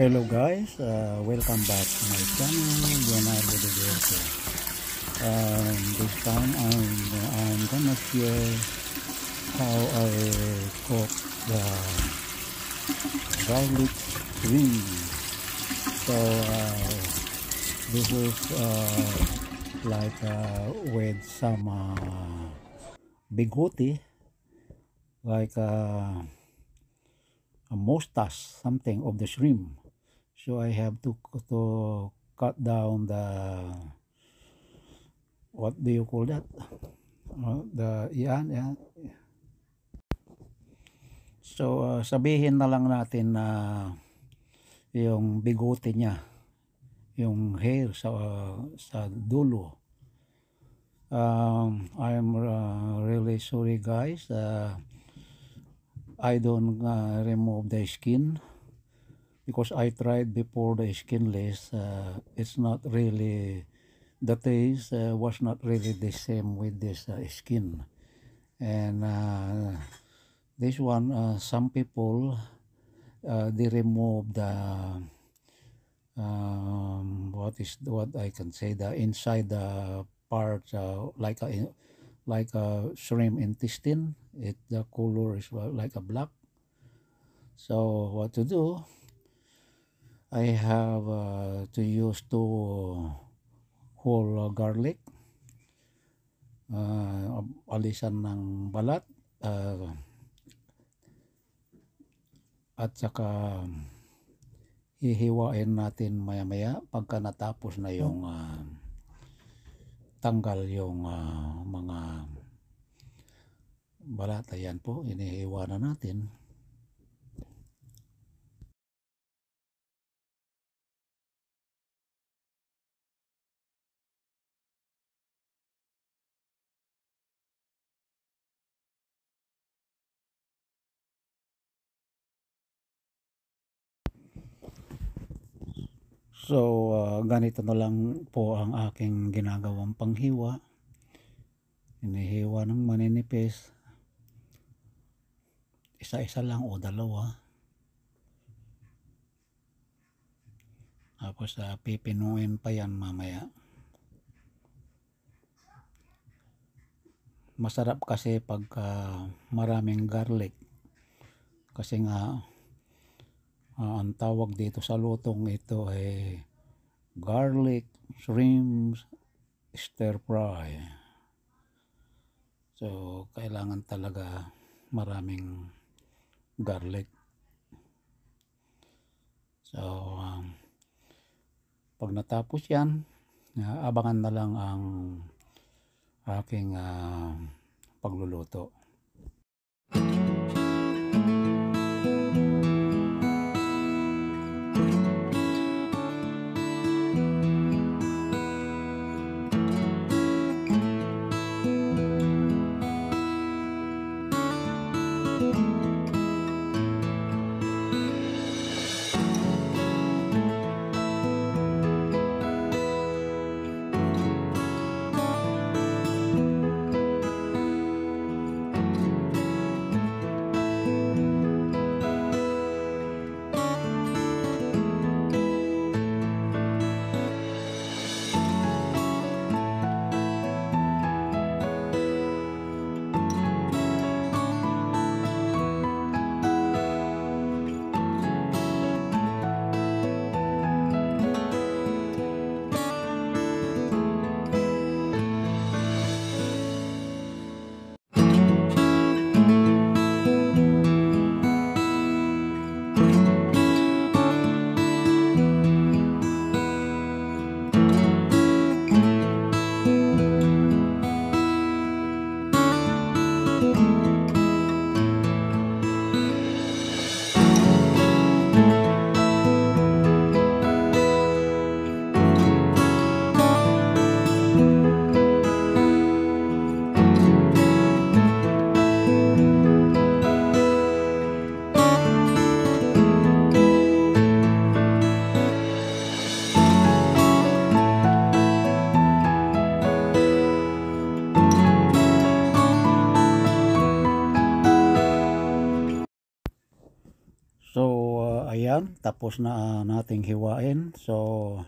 Hello guys, welcome back to my channel, Leonardo de Verde. This time I'm gonna share how I cook the garlic ring. So this is like with some bigote, like a mustache, something of the shrimp. So I have to cut down the, what do you call that? Yan. So sabihin na lang natin na yung bigote niya, yung hair sa dulo. I'm really sorry guys. I don't remove the skin, because I tried before the skinless. It's not really, the taste was not really the same with this skin. And this one, some people they remove the what I can say, the inside the part, like a shrimp intestine. The color is like a black. So what to do? I have to use 2 whole garlic, alisan ng balat, at saka hihiwain natin maya-maya pagka natapos na yung tanggal yung mga balat. Ayan po, inihiwa na natin. So ganito na lang po ang aking ginagawang panghiwa. Inihiwa ng maninipis, isa-isa lang o dalawa. Tapos pipinuin pa yan mamaya. Masarap kasi pagka maraming garlic, kasi nga ang tawag dito sa lutong ito ay garlic shrimp stir fry. So kailangan talaga maraming garlic. So pag natapos yan, abangan na lang ang aking pagluluto. tapos na nating hiwain. So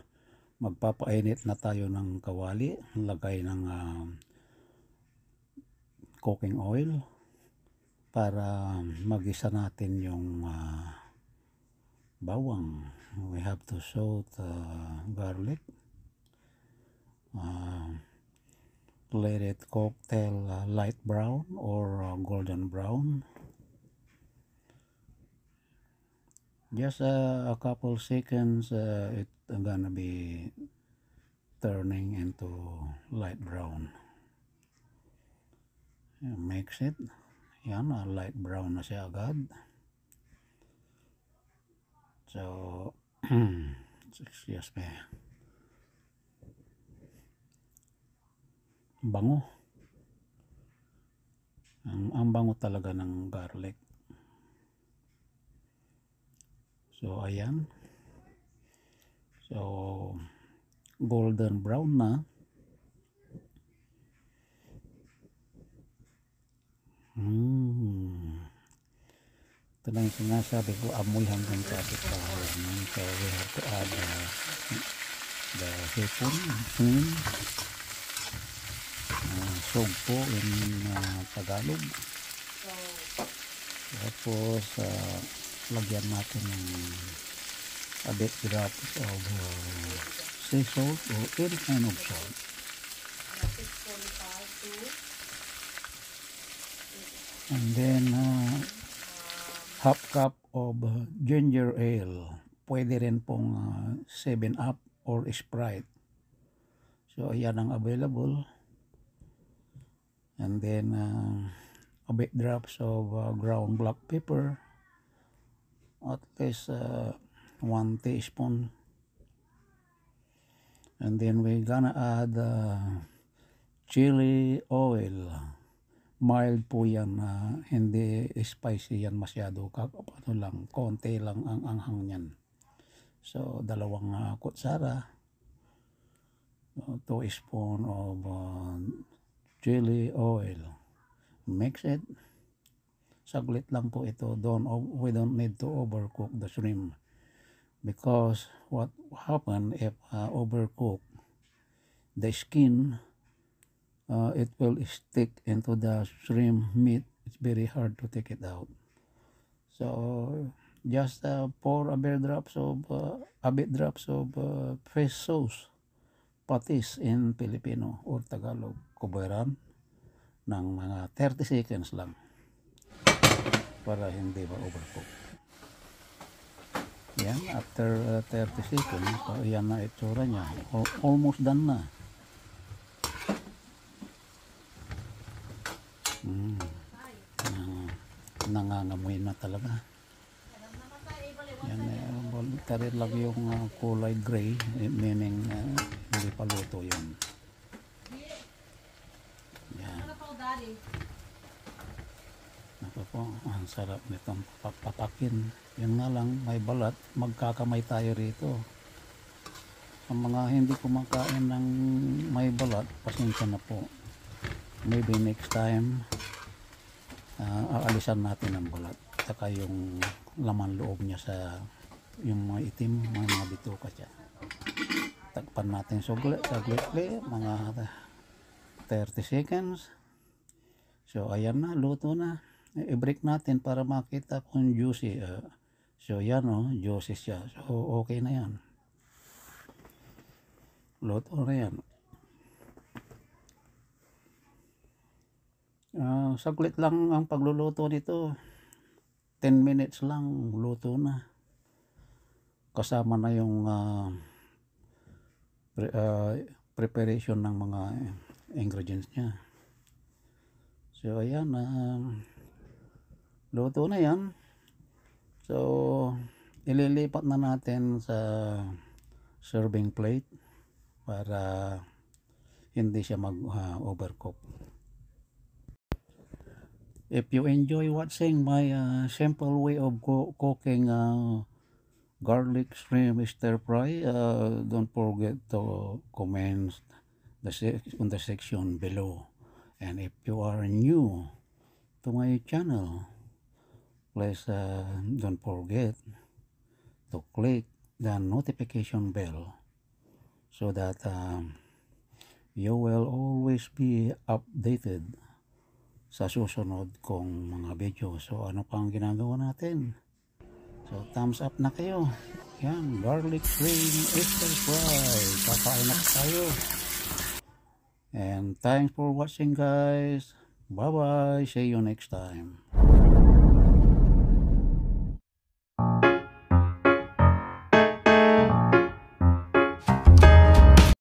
magpapainit na tayo ng kawali, lagay ng cooking oil para magisa natin yung bawang. We have to saute garlic, let it cook till light brown or golden brown. Just a couple seconds, it's gonna be turning into light brown. Mix it. Yan, light brown na siya agad. So, excuse me. Bango. Ang bango talaga ng garlic. So, ayan. So, golden brown na. Ito na yung sinasabi ko, amoy hanggang kapit kahayan. So we have to add the hipon, sugpo in Tagalog. Tapos lagyan natin ng a bit drops of sea salt or any kind of salt. And then half cup of ginger ale. Pwede rin pong 7-Up or Sprite. So ayan ang available. And then a bit drops of ground black pepper. At least 1 teaspoon. And then we're gonna add chili oil. Mild po yan, hindi spicy yan masyado, ano lang, konti lang ang anghang niyan. So 2 kutsara, 2 spoon of chili oil. Mix it. Saglit lang po ito. We don't need to overcook the shrimp, because what happen if overcook the skin, it will stick into the shrimp meat. It's very hard to take it out. So just pour a bit drops of fish sauce, patis in Filipino or Tagalog, kuberan ng mga 30 seconds lang para hindi ma-overcook. Yan, after 30 seconds, so yan na itsura niya. Almost done na. Nangangamoy na talaga. Yan, tarit lang yung kulay gray, meaning hindi pa luto yun. Yan. Ako po, ang sarap nitong papakin. Yun nga lang, may balat, magkakamay tayo rito. Sa mga hindi kumakain ng may balat, pasensya na po. Maybe next time, aalisan natin ang balat. Saka yung laman loob niya sa yung mga itim, mga bituka siya. Takpan natin saglit, mga 30 seconds. So ayan na, luto na. I-break natin para makita kung juicy. So yan juicy siya. So okay na yan. Luto na yan. Saglit lang ang pagluluto nito. 10 minutes lang, luto na. Kasama na yung preparation ng mga ingredients niya. So ayan, luto na yan. So ililipat na natin sa serving plate para hindi siya mag-overcook. If you enjoy watching my simple way of cooking garlic shrimp stir fry, don't forget to comment on the section below. And if you are new to my channel, please don't forget to click the notification bell so that you will always be updated sa susunod kong mga video. So ano pa ang ginagawa natin? So thumbs up na kayo. Yan, garlic cream stir fry. Kakain na tayo. And thanks for watching guys. Bye bye. See you next time.